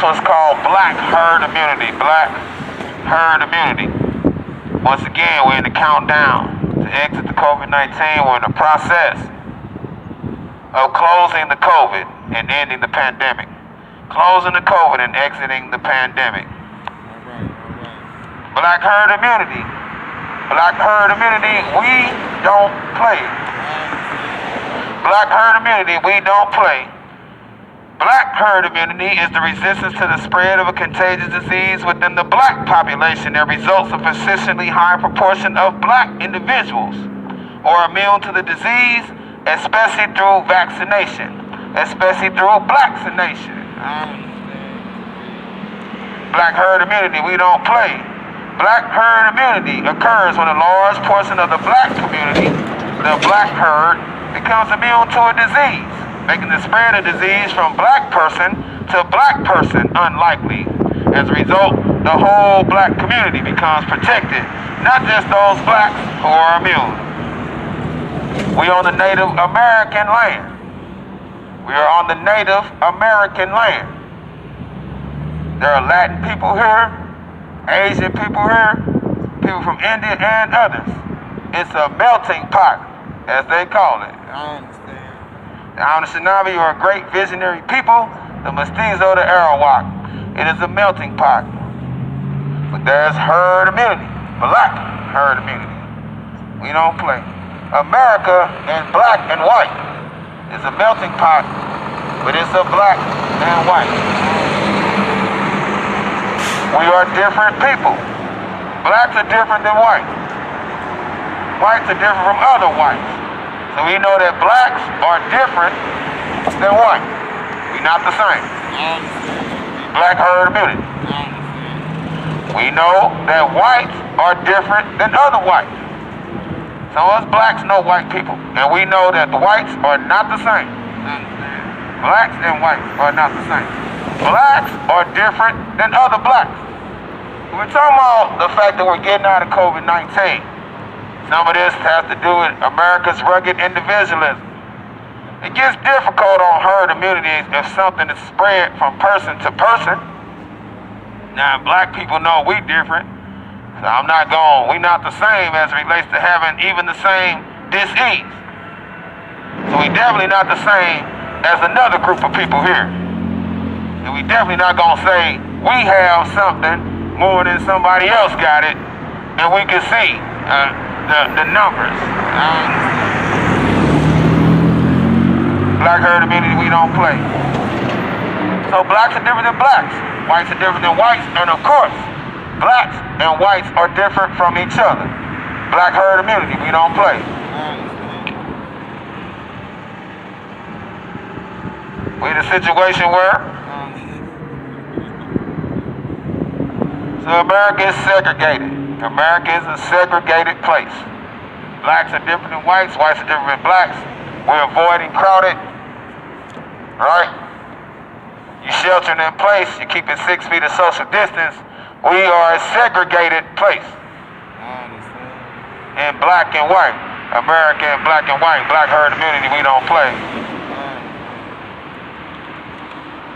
one's called black herd immunity. Black herd immunity. Once again, we're in the countdown to exit the COVID-19. We're in the process of closing the COVID and ending the pandemic. Closing the COVID and exiting the pandemic. Black herd immunity. Black herd immunity, we don't play. Black herd immunity, we don't play. Black herd immunity is the resistance to the spread of a contagious disease within the black population that results in a persistently high proportion of black individuals are immune to the disease, especially through vaccination, especially through vaccination. Black herd immunity, we don't play. Black herd immunity occurs when a large portion of the black community, the black herd, becomes immune to a disease, making the spread of disease from black person to black person unlikely. As a result, the whole black community becomes protected, not just those blacks who are immune. We are on the Native American land. We are on the Native American land. There are Latin people here, Asian people here, people from India and others. It's a melting pot, as they call it. I understand. The Anishinaabe are a great visionary people, the Mestizo, the Arawak. It is a melting pot. But there's herd immunity, black herd immunity. We don't play. America in black and white is a melting pot, but it's a black and white. We are different people. Blacks are different than whites. Whites are different from other whites. So we know that blacks are different than white. We're not the same. Black herd immunity. We know that whites are different than other whites. So us blacks know white people, and we know that the whites are not the same. Blacks and whites are not the same. Blacks are different than other blacks. We're talking about the fact that we're getting out of COVID-19. Some of this has to do with America's rugged individualism. It gets difficult on herd immunity if something is spread from person to person. Now, black people know we different. So we're not the same as it relates to having even the same disease. So we definitely not the same as another group of people here. And we definitely not gonna say we have something more than somebody else got it, and we can see the numbers. Black herd immunity, we don't play. So blacks are different than blacks, whites are different than whites, and of course, blacks and whites are different from each other. Black herd immunity, we don't play. We're in a situation where America is segregated. America is a segregated place. Blacks are different than whites, whites are different than blacks. We're avoiding crowded, right? You're sheltering in place, you're keeping 6 feet of social distance. We are a segregated place. In black and white. America in black and white. Black herd immunity, we don't play.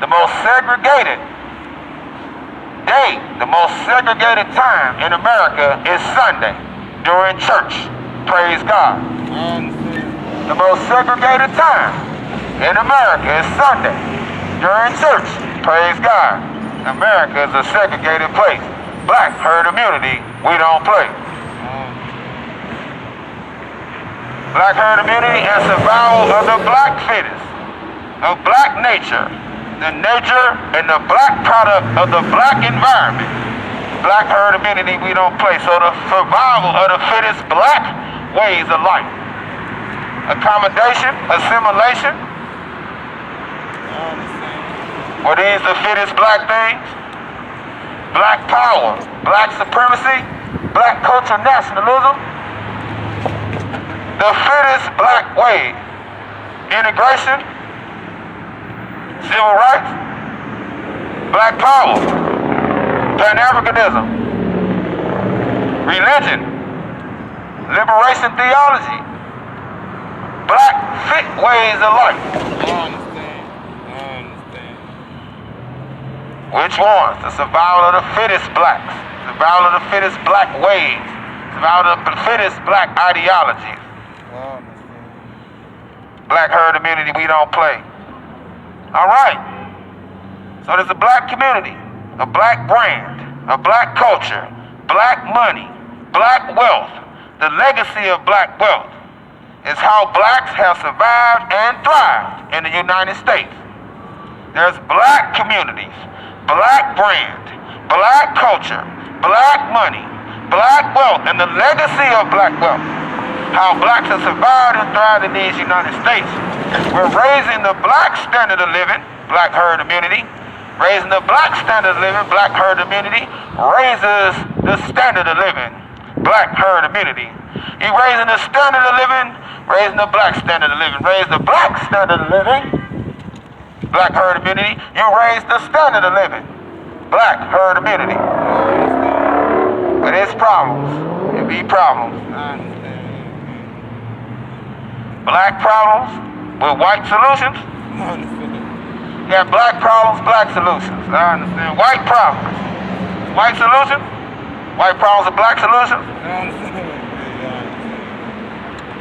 The most segregated day, the most segregated time in America is Sunday during church. Praise God. The most segregated time in America is Sunday during church. Praise God. America is a segregated place. Black herd immunity, we don't play. Black herd immunity and survival of the black fittest, of black nature, the nature and the black product of the black environment. Black herd immunity, we don't play. So the survival of the fittest black ways of life. Accommodation, assimilation. Were these the fittest black things? Black power, black supremacy, black cultural nationalism. The fittest black way. Integration, civil rights, black power, Pan-Africanism, religion, liberation theology, black fit ways of life. I understand. Which ones? The survival of the fittest blacks, survival of the fittest black ways, survival of the fittest black ideologies. Black herd immunity, we don't play. All right. So there's a black community, a black brand, a black culture, black money, black wealth. The legacy of black wealth is how blacks have survived and thrived in the United States. There's black communities, black brand, black culture, black money, black wealth, and the legacy of black wealth. How blacks have survived and thrived in these United States. We're raising the black standard of living, black herd immunity. Raising the black standard of living, black herd immunity, raises the standard of living, black herd immunity. You raising the standard of living, raising the black standard of living. Raise the black standard of living, black herd immunity. You raise the standard of living, black herd immunity. But it's problems. It be problems. Black problems with white solutions. You got black problems, black solutions. I understand. White problems, white solutions. White problems with black solutions.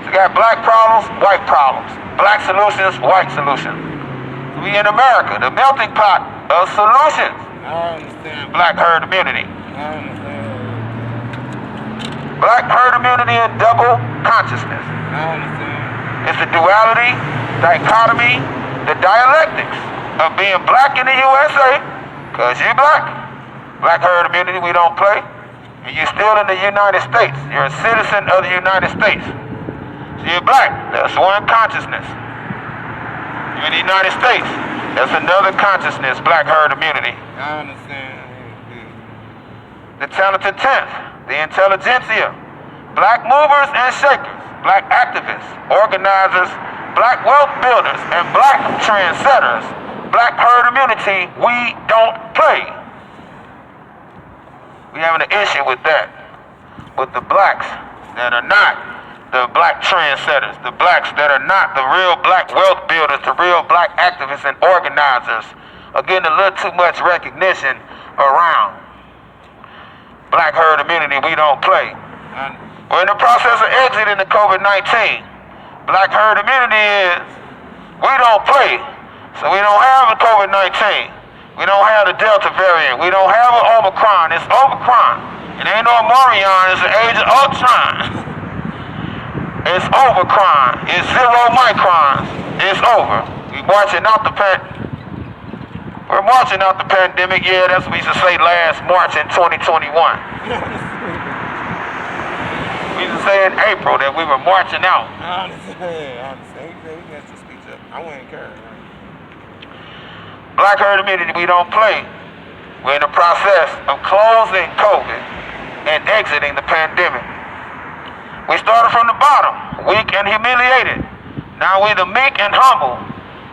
You got black problems, white problems. Black solutions, white solutions. We in America, the melting pot of solutions. I understand. Black herd immunity. I understand. Black herd immunity and double consciousness. I understand. It's the duality, dichotomy, the dialectics of being black in the USA, because you're black. Black herd immunity, we don't play. And you're still in the United States. You're a citizen of the United States. So you're black. That's one consciousness. You're in the United States. That's another consciousness, black herd immunity. I understand. The talented tenth, the intelligentsia, black movers and shakers, black activists, organizers, black wealth builders, and black trendsetters. Black herd immunity, we don't play. We having an issue with that. With the blacks that are not the black trendsetters, the blacks that are not the real black wealth builders, the real black activists and organizers are getting a little too much recognition around. Black herd immunity, we don't play. We're in the process of exiting the COVID-19. Black herd immunity is, we don't play. So we don't have a COVID-19. We don't have the Delta variant. We don't have an Omicron. It's Omicron. It ain't no Marion. It's the age of Ultron. It's Omicron. It's 0 microns. It's over. We're marching out the pandemic. Yeah, that's what we used to say last March in 2021. We used to say in April that we were marching out. I understand. We got to speak up. I wouldn't care. Black herd immunity, we don't play. We're in the process of closing COVID and exiting the pandemic. We started from the bottom, weak and humiliated. Now we're the meek and humble.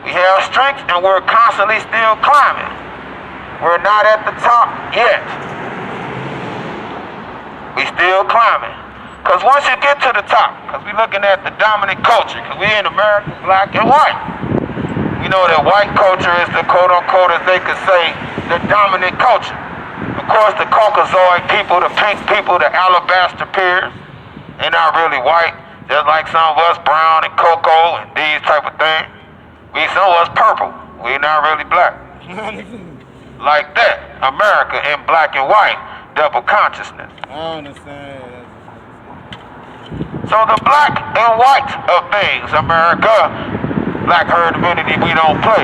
We have strength and we're constantly still climbing. We're not at the top yet. We still climbing. Because once you get to the top, because we're looking at the dominant culture, because we're in America, black and white. We know that white culture is the quote-unquote, as they could say, the dominant culture. Of course, the Caucasoid people, the pink people, the alabaster peers, they're not really white, just like some of us brown and cocoa and these type of things. Some of us purple. We're not really black. Like that, America in black and white, double consciousness. I understand. So the black and white of things, America, black herd immunity, we don't play.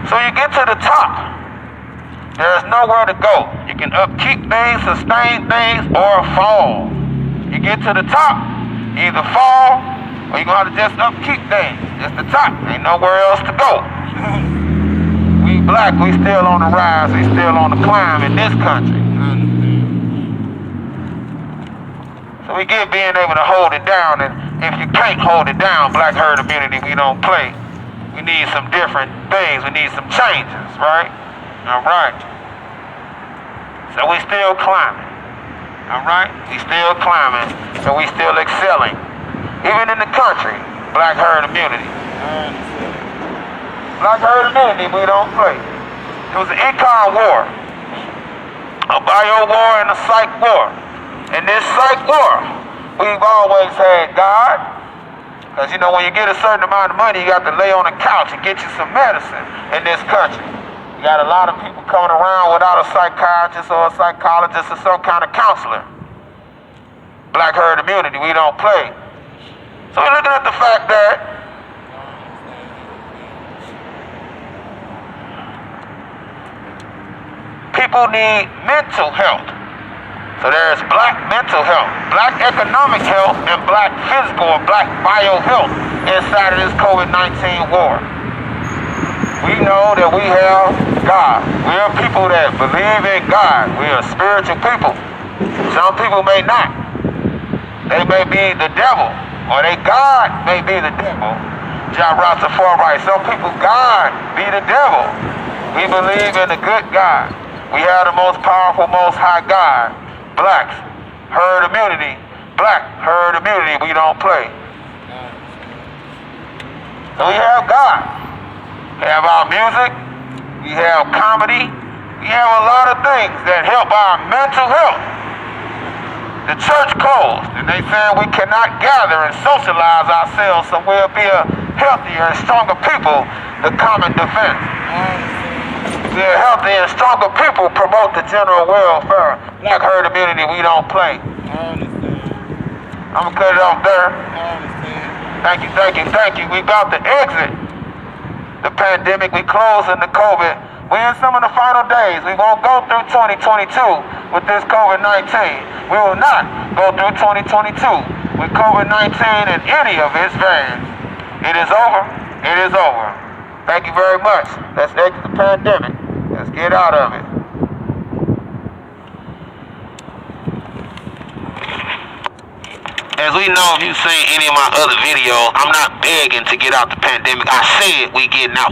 So you get to the top, there's nowhere to go. You can upkeep things, sustain things, or fall. You get to the top, you either fall, or you're gonna have to just upkeep things. Just the top, ain't nowhere else to go. We black, we still on the rise, we still on the climb in this country. So we get being able to hold it down, and if you can't hold it down, black herd immunity, we don't play. We need some different things, we need some changes, right? All right. So we still climbing, all right? We still climbing, and we still excelling. Even in the country, black herd immunity. Black herd immunity, we don't play. It was an econ war, a bio war and a psych war. In this psych war, we've always had God, because you know when you get a certain amount of money, you got to lay on a couch and get you some medicine in this country. You got a lot of people coming around without a psychiatrist or a psychologist or some kind of counselor. Black herd immunity, we don't play. So we're looking at the fact that people need mental health. So there's black mental health, black economic health, and black physical or black bio health inside of this COVID-19 war. We know that we have God. We are people that believe in God. We are spiritual people. Some people may not. They may be the devil, or their God may be the devil. John Rastafari, some people God be the devil. We believe in the good God. We have the most powerful, most high God. Blacks, herd immunity. Black, herd immunity, we don't play. So we have God. We have our music. We have comedy. We have a lot of things that help our mental health. The church closed, and they said we cannot gather and socialize ourselves, so we'll be a healthier and stronger people to common defense. The healthy and stronger people promote the general welfare. Black herd immunity, we don't play. I'm gonna cut it off there. Thank you, thank you, thank you. We about to exit the pandemic. We closing the COVID. We're in some of the final days. We won't go through 2022 with this COVID-19. We will not go through 2022 with COVID-19 and any of its variants. It is over. It is over. Thank you very much. Let's exit the pandemic. Let's get out of it. As we know, if you've seen any of my other videos, I'm not begging to get out the pandemic. I said we getting out.